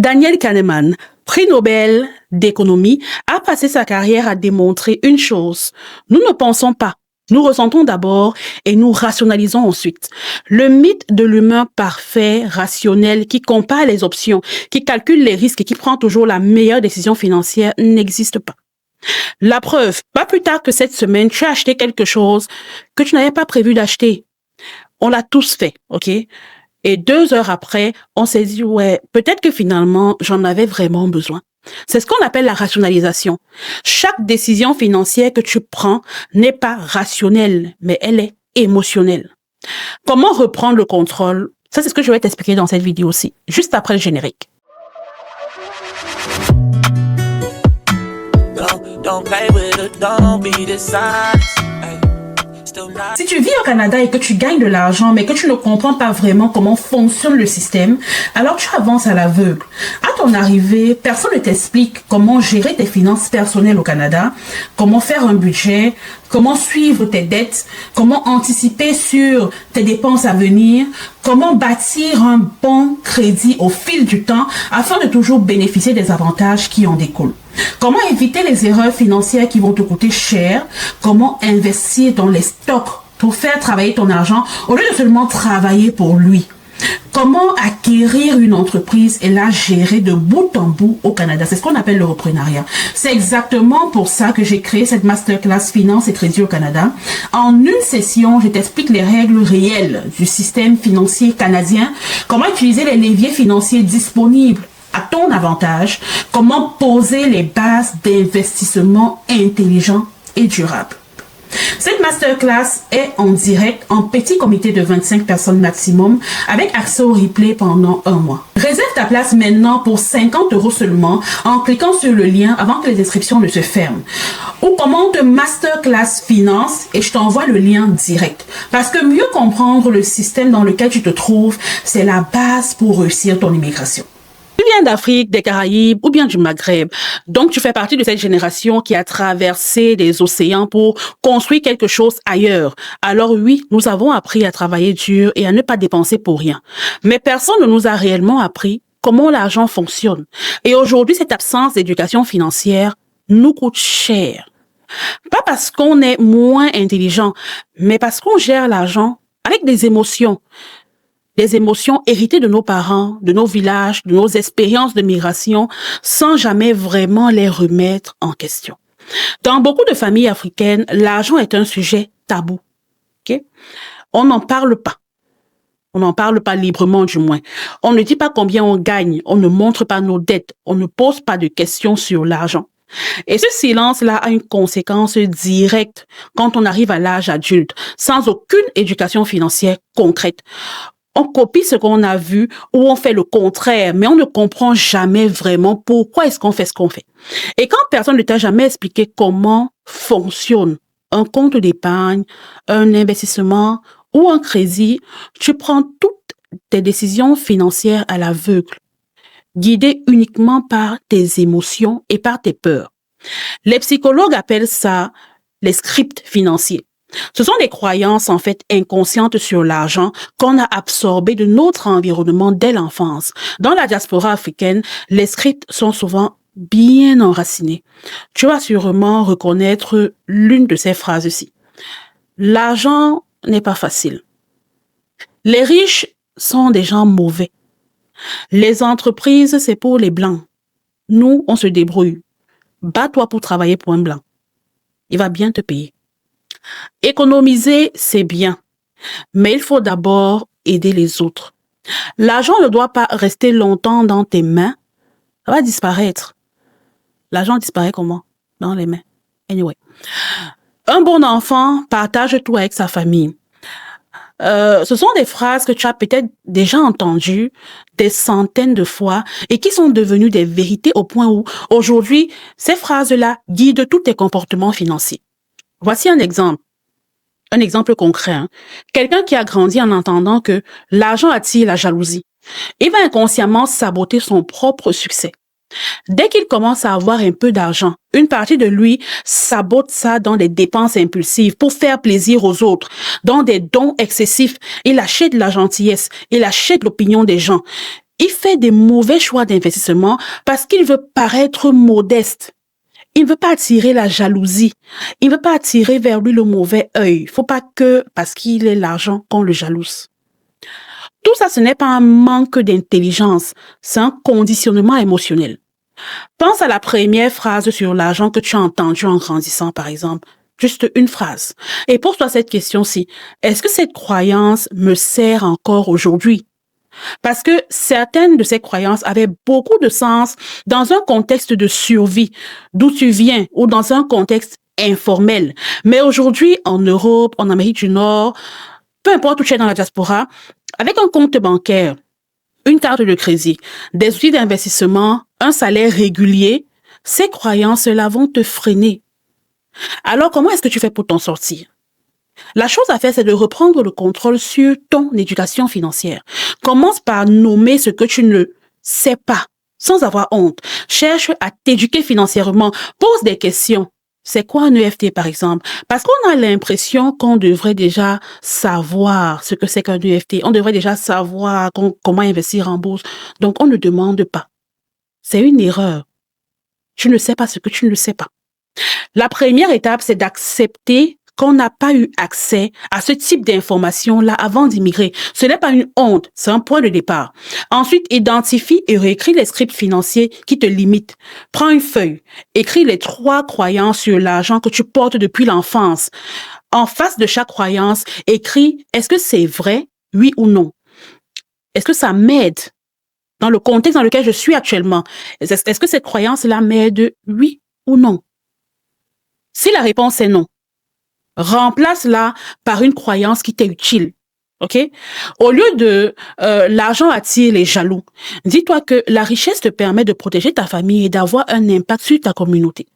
Daniel Kahneman, prix Nobel d'économie, a passé sa carrière à démontrer une chose. Nous ne pensons pas. Nous ressentons d'abord et nous rationalisons ensuite. Le mythe de l'humain parfait, rationnel, qui compare les options, qui calcule les risques et qui prend toujours la meilleure décision financière n'existe pas. La preuve, pas plus tard que cette semaine, tu as acheté quelque chose que tu n'avais pas prévu d'acheter. On l'a tous fait, ok? Et 2 heures après, on s'est dit, ouais, peut-être que finalement, j'en avais vraiment besoin. C'est ce qu'on appelle la rationalisation. Chaque décision financière que tu prends n'est pas rationnelle, mais elle est émotionnelle. Comment reprendre le contrôle? Ça, c'est ce que je vais t'expliquer dans cette vidéo aussi, juste après le générique. Don't play with it, don't be dishonest. Si tu vis au Canada et que tu gagnes de l'argent, mais que tu ne comprends pas vraiment comment fonctionne le système, alors tu avances à l'aveugle. À ton arrivée, personne ne t'explique comment gérer tes finances personnelles au Canada, comment faire un budget, comment suivre tes dettes, comment anticiper sur tes dépenses à venir, comment bâtir un bon crédit au fil du temps afin de toujours bénéficier des avantages qui en découlent. Comment éviter les erreurs financières qui vont te coûter cher? Comment investir dans les stocks pour faire travailler ton argent au lieu de seulement travailler pour lui? Comment acquérir une entreprise et la gérer de bout en bout au Canada? C'est ce qu'on appelle le reprenariat. C'est exactement pour ça que j'ai créé cette masterclass Finance et Crédit au Canada. En une session, je t'explique les règles réelles du système financier canadien, comment utiliser les leviers financiers disponibles à ton avantage, comment poser les bases d'investissement intelligent et durable. Cette masterclass est en direct, en petit comité de 25 personnes maximum, avec accès au replay pendant 1 mois. Réserve ta place maintenant pour 50 € seulement en cliquant sur le lien avant que les inscriptions ne se ferment. Ou commande Masterclass Finance et je t'envoie le lien direct. Parce que mieux comprendre le système dans lequel tu te trouves, c'est la base pour réussir ton immigration. Tu viens d'Afrique, des Caraïbes ou bien du Maghreb. Donc, tu fais partie de cette génération qui a traversé les océans pour construire quelque chose ailleurs. Alors oui, nous avons appris à travailler dur et à ne pas dépenser pour rien. Mais personne ne nous a réellement appris comment l'argent fonctionne. Et aujourd'hui, cette absence d'éducation financière nous coûte cher. Pas parce qu'on est moins intelligent, mais parce qu'on gère l'argent avec des émotions. Des émotions héritées de nos parents, de nos villages, de nos expériences de migration, sans jamais vraiment les remettre en question. Dans beaucoup de familles africaines, l'argent est un sujet tabou. Okay? On n'en parle pas. On n'en parle pas librement du moins. On ne dit pas combien on gagne, on ne montre pas nos dettes, on ne pose pas de questions sur l'argent. Et ce silence-là a une conséquence directe quand on arrive à l'âge adulte, sans aucune éducation financière concrète. On copie ce qu'on a vu ou on fait le contraire, mais on ne comprend jamais vraiment pourquoi est-ce qu'on fait ce qu'on fait. Et quand personne ne t'a jamais expliqué comment fonctionne un compte d'épargne, un investissement ou un crédit, tu prends toutes tes décisions financières à l'aveugle, guidées uniquement par tes émotions et par tes peurs. Les psychologues appellent ça les scripts financiers. Ce sont des croyances en fait inconscientes sur l'argent qu'on a absorbées de notre environnement dès l'enfance. Dans la diaspora africaine, les scripts sont souvent bien enracinés. Tu vas sûrement reconnaître l'une de ces phrases-ci. L'argent n'est pas facile. Les riches sont des gens mauvais. Les entreprises, c'est pour les blancs. Nous, on se débrouille. Bats-toi pour travailler pour un blanc. Il va bien te payer. Économiser, c'est bien, mais il faut d'abord aider les autres. L'argent ne doit pas rester longtemps dans tes mains, ça va disparaître. L'argent disparaît comment? Dans les mains. Anyway. Un bon enfant partage tout avec sa famille. Ce sont des phrases que tu as peut-être déjà entendues des centaines de fois et qui sont devenues des vérités au point où, aujourd'hui, ces phrases-là guident tous tes comportements financiers. Voici un exemple concret. Quelqu'un qui a grandi en entendant que l'argent attire la jalousie, il va inconsciemment saboter son propre succès. Dès qu'il commence à avoir un peu d'argent, une partie de lui sabote ça dans des dépenses impulsives pour faire plaisir aux autres, dans des dons excessifs. Il achète la gentillesse, il achète l'opinion des gens. il fait des mauvais choix d'investissement parce qu'il veut paraître modeste. Il ne veut pas attirer la jalousie. Il ne veut pas attirer vers lui le mauvais œil. Faut pas que, parce qu'il ait l'argent, qu'on le jalouse. Tout ça, ce n'est pas un manque d'intelligence, c'est un conditionnement émotionnel. Pense à la première phrase sur l'argent que tu as entendue en grandissant, par exemple. Juste une phrase. Et pose-toi cette question-ci. Est-ce que cette croyance me sert encore aujourd'hui? Parce que certaines de ces croyances avaient beaucoup de sens dans un contexte de survie, d'où tu viens, ou dans un contexte informel. Mais aujourd'hui, en Europe, en Amérique du Nord, peu importe où tu es dans la diaspora, avec un compte bancaire, une carte de crédit, des outils d'investissement, un salaire régulier, ces croyances-là vont te freiner. Alors, comment est-ce que tu fais pour t'en sortir? La chose à faire, c'est de reprendre le contrôle sur ton éducation financière. Commence par nommer ce que tu ne sais pas, sans avoir honte. Cherche à t'éduquer financièrement. Pose des questions. C'est quoi un EFT, par exemple? Parce qu'on a l'impression qu'on devrait déjà savoir ce que c'est qu'un EFT. On devrait déjà savoir comment investir en bourse. Donc, on ne demande pas. C'est une erreur. Tu ne sais pas ce que tu ne sais pas. La première étape, c'est d'accepter qu'on n'a pas eu accès à ce type d'informations-là avant d'immigrer. Ce n'est pas une honte, c'est un point de départ. Ensuite, identifie et réécris les scripts financiers qui te limitent. Prends une feuille, écris les 3 croyances sur l'argent que tu portes depuis l'enfance. En face de chaque croyance, écris « Est-ce que c'est vrai, oui ou non? Est-ce que ça m'aide dans le contexte dans lequel je suis actuellement? Est-ce que cette croyance-là m'aide, oui ou non? » Si la réponse est non, remplace-la par une croyance qui t'est utile. OK? Au lieu de l'argent attire les jaloux, dis-toi que la richesse te permet de protéger ta famille et d'avoir un impact sur ta communauté.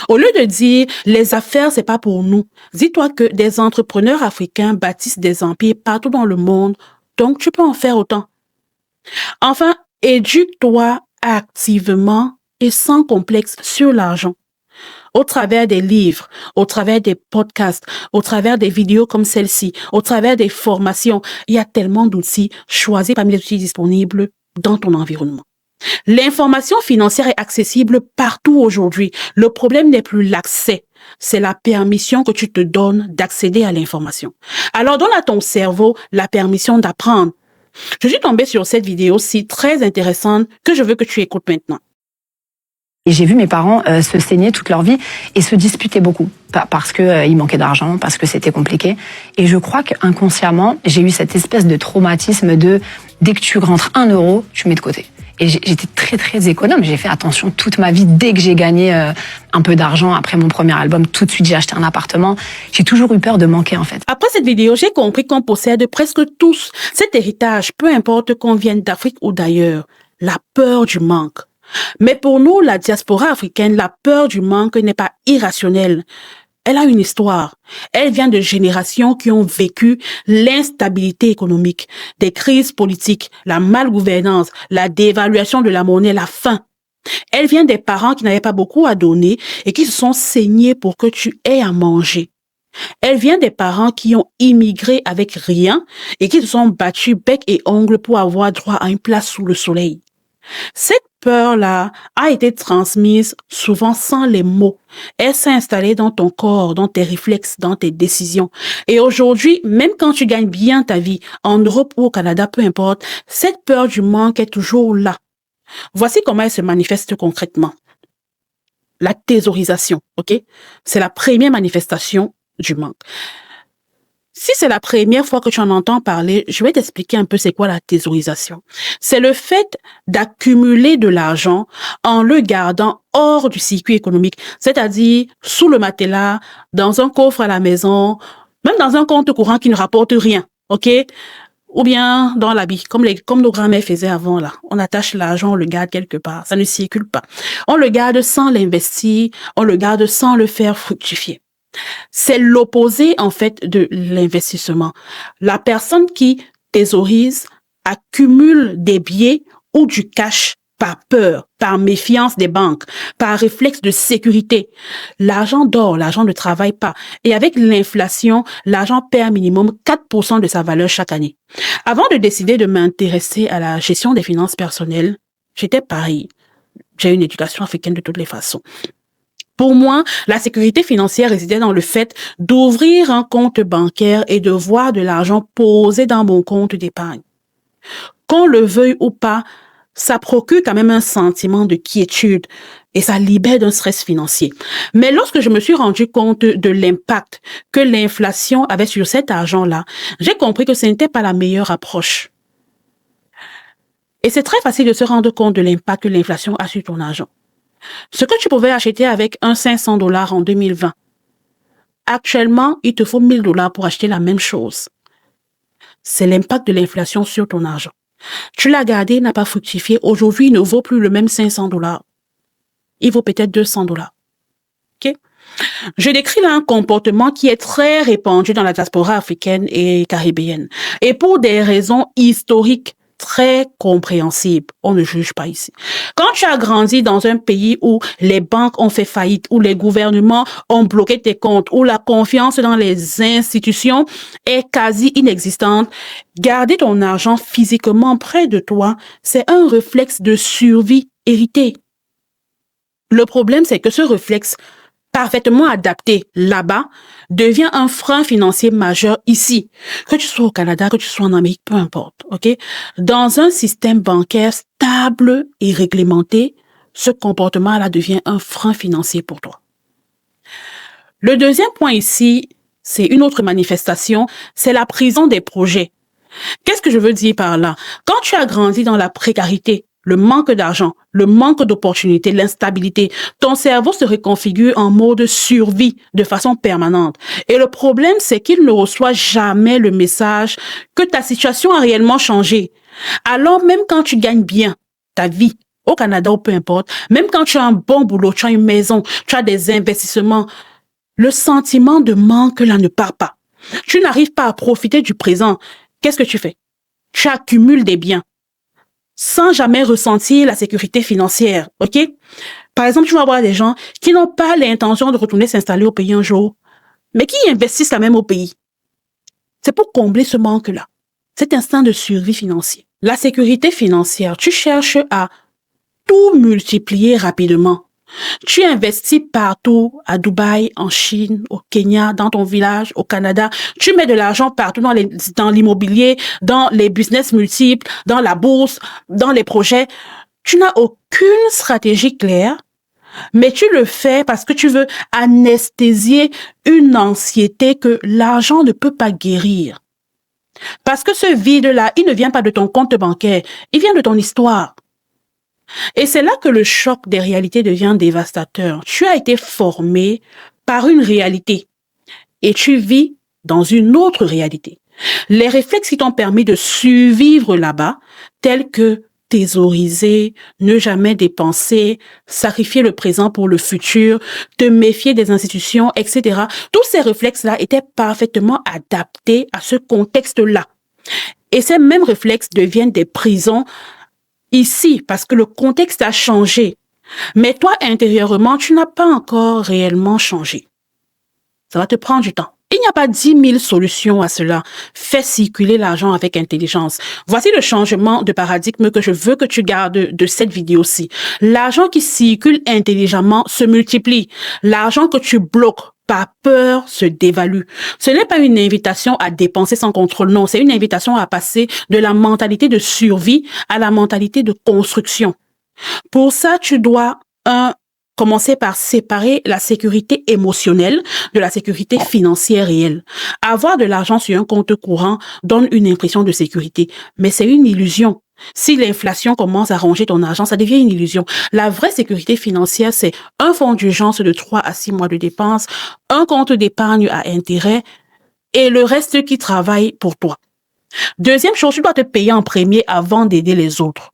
Au lieu de dire les affaires, c'est pas pour nous, dis-toi que des entrepreneurs africains bâtissent des empires partout dans le monde, donc tu peux en faire autant. Enfin, éduque-toi activement et sans complexe sur l'argent. Au travers des livres, au travers des podcasts, au travers des vidéos comme celle-ci, au travers des formations, il y a tellement d'outils. Choisis parmi les outils disponibles dans ton environnement. L'information financière est accessible partout aujourd'hui. Le problème n'est plus l'accès, c'est la permission que tu te donnes d'accéder à l'information. Alors donne à ton cerveau la permission d'apprendre. Je suis tombée sur cette vidéo-ci très intéressante que je veux que tu écoutes maintenant. Et j'ai vu mes parents se saigner toute leur vie et se disputer beaucoup parce que il manquait d'argent, parce que c'était compliqué. Et je crois qu'inconsciemment, j'ai eu cette espèce de traumatisme de dès que tu rentres 1 euro, tu mets de côté. Et j'étais très très économe. J'ai fait attention toute ma vie. Dès que j'ai gagné un peu d'argent après mon premier album, tout de suite j'ai acheté un appartement. J'ai toujours eu peur de manquer en fait. Après cette vidéo, j'ai compris qu'on possède presque tous cet héritage, peu importe qu'on vienne d'Afrique ou d'ailleurs, la peur du manque. Mais pour nous, la diaspora africaine, la peur du manque n'est pas irrationnelle. Elle a une histoire. Elle vient de générations qui ont vécu l'instabilité économique, des crises politiques, la malgouvernance, la dévaluation de la monnaie, la faim. Elle vient des parents qui n'avaient pas beaucoup à donner et qui se sont saignés pour que tu aies à manger. Elle vient des parents qui ont immigré avec rien et qui se sont battus bec et ongles pour avoir droit à une place sous le soleil. Cette peur-là a été transmise souvent sans les mots. Elle s'est installée dans ton corps, dans tes réflexes, dans tes décisions. Et aujourd'hui, même quand tu gagnes bien ta vie, en Europe ou au Canada, peu importe, cette peur du manque est toujours là. Voici comment elle se manifeste concrètement. La thésaurisation, ok? C'est la première manifestation du manque. Si c'est la première fois que tu en entends parler, je vais t'expliquer un peu c'est quoi la thésaurisation. C'est le fait d'accumuler de l'argent en le gardant hors du circuit économique, c'est-à-dire sous le matelas, dans un coffre à la maison, même dans un compte courant qui ne rapporte rien, ok? Ou bien dans l'habit, comme nos grands-mères faisaient avant là. On attache l'argent, on le garde quelque part, ça ne circule pas. On le garde sans l'investir, on le garde sans le faire fructifier. C'est l'opposé, en fait, de l'investissement. La personne qui thésaurise accumule des billets ou du cash par peur, par méfiance des banques, par réflexe de sécurité. L'argent dort, l'argent ne travaille pas. Et avec l'inflation, l'argent perd minimum 4% de sa valeur chaque année. Avant de décider de m'intéresser à la gestion des finances personnelles, j'étais pareil. J'ai une éducation africaine de toutes les façons. Pour moi, la sécurité financière résidait dans le fait d'ouvrir un compte bancaire et de voir de l'argent posé dans mon compte d'épargne. Qu'on le veuille ou pas, ça procure quand même un sentiment de quiétude et ça libère d'un stress financier. Mais lorsque je me suis rendu compte de l'impact que l'inflation avait sur cet argent-là, j'ai compris que ce n'était pas la meilleure approche. Et c'est très facile de se rendre compte de l'impact que l'inflation a sur ton argent. Ce que tu pouvais acheter avec un $500 en 2020, actuellement, il te faut $1000 pour acheter la même chose. C'est l'impact de l'inflation sur ton argent. Tu l'as gardé, n'a pas fructifié. Aujourd'hui, il ne vaut plus le même $500. Il vaut peut-être $200. OK? Je décris là un comportement qui est très répandu dans la diaspora africaine et caribéenne. Et pour des raisons historiques très compréhensibles. On ne juge pas ici. Quand tu as grandi dans un pays où les banques ont fait faillite, où les gouvernements ont bloqué tes comptes, où la confiance dans les institutions est quasi inexistante, garder ton argent physiquement près de toi, c'est un réflexe de survie hérité. Le problème, c'est que ce réflexe parfaitement adapté là-bas devient un frein financier majeur ici. Que tu sois au Canada, que tu sois en Amérique, peu importe, ok? Dans un système bancaire stable et réglementé, ce comportement-là devient un frein financier pour toi. Le deuxième point ici, c'est une autre manifestation, c'est la prison des projets. Qu'est-ce que je veux dire par là? Quand tu as grandi dans la précarité, le manque d'argent, le manque d'opportunités, l'instabilité, ton cerveau se reconfigure en mode survie de façon permanente. Et le problème, c'est qu'il ne reçoit jamais le message que ta situation a réellement changé. Alors même quand tu gagnes bien ta vie, au Canada ou peu importe, même quand tu as un bon boulot, tu as une maison, tu as des investissements, le sentiment de manque là ne part pas. Tu n'arrives pas à profiter du présent. Qu'est-ce que tu fais? Tu accumules des biens sans jamais ressentir la sécurité financière, ok? Par exemple, tu vas voir des gens qui n'ont pas l'intention de retourner s'installer au pays un jour, mais qui investissent quand même au pays. C'est pour combler ce manque-là, cet instinct de survie financier. La sécurité financière, tu cherches à tout multiplier rapidement. Tu investis partout, à Dubaï, en Chine, au Kenya, dans ton village, au Canada. Tu mets de l'argent partout dans l'immobilier, dans les business multiples, dans la bourse, dans les projets. Tu n'as aucune stratégie claire, mais tu le fais parce que tu veux anesthésier une anxiété que l'argent ne peut pas guérir. Parce que ce vide-là, il ne vient pas de ton compte bancaire, il vient de ton histoire. Et c'est là que le choc des réalités devient dévastateur. Tu as été formé par une réalité et tu vis dans une autre réalité. Les réflexes qui t'ont permis de survivre là-bas, tels que thésauriser, ne jamais dépenser, sacrifier le présent pour le futur, te méfier des institutions, etc. Tous ces réflexes-là étaient parfaitement adaptés à ce contexte-là. Et ces mêmes réflexes deviennent des prisons ici, parce que le contexte a changé. Mais toi, intérieurement, tu n'as pas encore réellement changé. Ça va te prendre du temps. Il n'y a pas 10 000 solutions à cela. Fais circuler l'argent avec intelligence. Voici le changement de paradigme que je veux que tu gardes de cette vidéo-ci. L'argent qui circule intelligemment se multiplie. L'argent que tu bloques par peur se dévalue. Ce n'est pas une invitation à dépenser sans contrôle, non. C'est une invitation à passer de la mentalité de survie à la mentalité de construction. Pour ça, tu dois, commencer par séparer la sécurité émotionnelle de la sécurité financière réelle. Avoir de l'argent sur un compte courant donne une impression de sécurité, mais c'est une illusion. Si l'inflation commence à ronger ton argent, ça devient une illusion. La vraie sécurité financière, c'est un fonds d'urgence de 3 à 6 mois de dépenses, un compte d'épargne à intérêt et le reste qui travaille pour toi. Deuxième chose, tu dois te payer en premier avant d'aider les autres.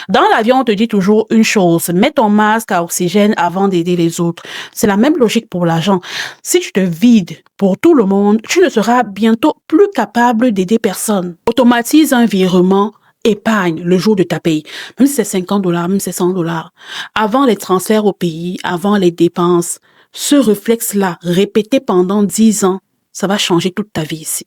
Dans l'avion, on te dit toujours une chose, mets ton masque à oxygène avant d'aider les autres. C'est la même logique pour l'argent. Si tu te vides pour tout le monde, tu ne seras bientôt plus capable d'aider personne. Automatise un virement épargne le jour de ta paye, même si c'est 50 $, même si c'est 100 $, avant les transferts au pays, avant les dépenses, ce réflexe-là, répété pendant 10 ans, ça va changer toute ta vie ici.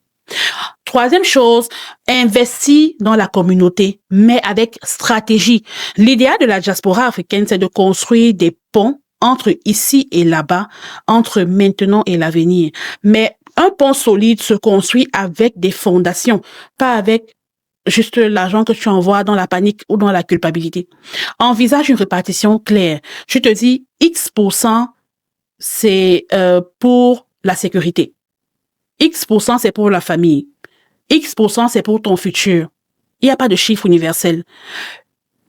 Troisième chose, investis dans la communauté, mais avec stratégie. L'idéal de la diaspora africaine, c'est de construire des ponts entre ici et là-bas, entre maintenant et l'avenir. Mais un pont solide se construit avec des fondations, pas avec juste l'argent que tu envoies dans la panique ou dans la culpabilité. Envisage une répartition claire. Je te dis, X%, c'est pour la sécurité. X%, c'est pour la famille. X%, c'est pour ton futur. Il n'y a pas de chiffre universel.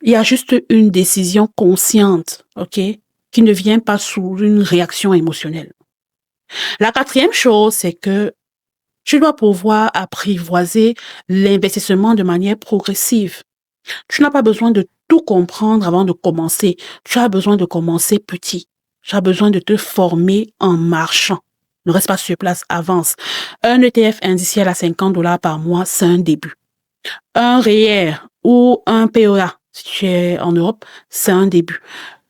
Il y a juste une décision consciente, ok, qui ne vient pas sous une réaction émotionnelle. La quatrième chose, c'est que tu dois pouvoir apprivoiser l'investissement de manière progressive. Tu n'as pas besoin de tout comprendre avant de commencer. Tu as besoin de commencer petit. Tu as besoin de te former en marchant. Ne reste pas sur place, avance. Un ETF indiciel à 50 $ par mois, c'est un début. Un REER ou un PEA, si tu es en Europe, c'est un début.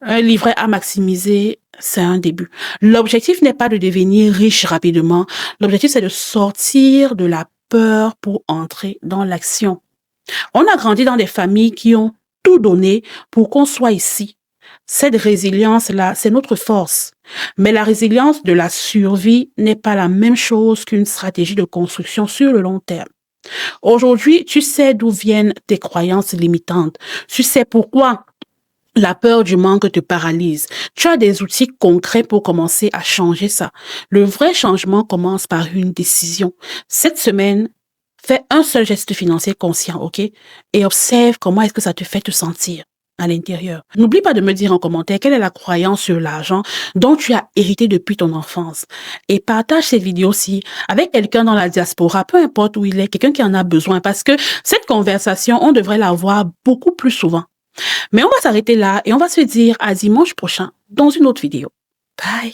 Un livret à maximiser, c'est un début. L'objectif n'est pas de devenir riche rapidement. L'objectif, c'est de sortir de la peur pour entrer dans l'action. On a grandi dans des familles qui ont tout donné pour qu'on soit ici. Cette résilience-là, c'est notre force. Mais la résilience de la survie n'est pas la même chose qu'une stratégie de construction sur le long terme. Aujourd'hui, tu sais d'où viennent tes croyances limitantes. Tu sais pourquoi la peur du manque te paralyse. Tu as des outils concrets pour commencer à changer ça. Le vrai changement commence par une décision. Cette semaine, fais un seul geste financier conscient, ok? Et observe comment est-ce que ça te fait te sentir à l'intérieur. N'oublie pas de me dire en commentaire quelle est la croyance sur l'argent dont tu as hérité depuis ton enfance. Et partage cette vidéo-ci avec quelqu'un dans la diaspora, peu importe où il est, quelqu'un qui en a besoin, parce que cette conversation, on devrait l'avoir beaucoup plus souvent. Mais on va s'arrêter là et on va se dire à dimanche prochain dans une autre vidéo. Bye!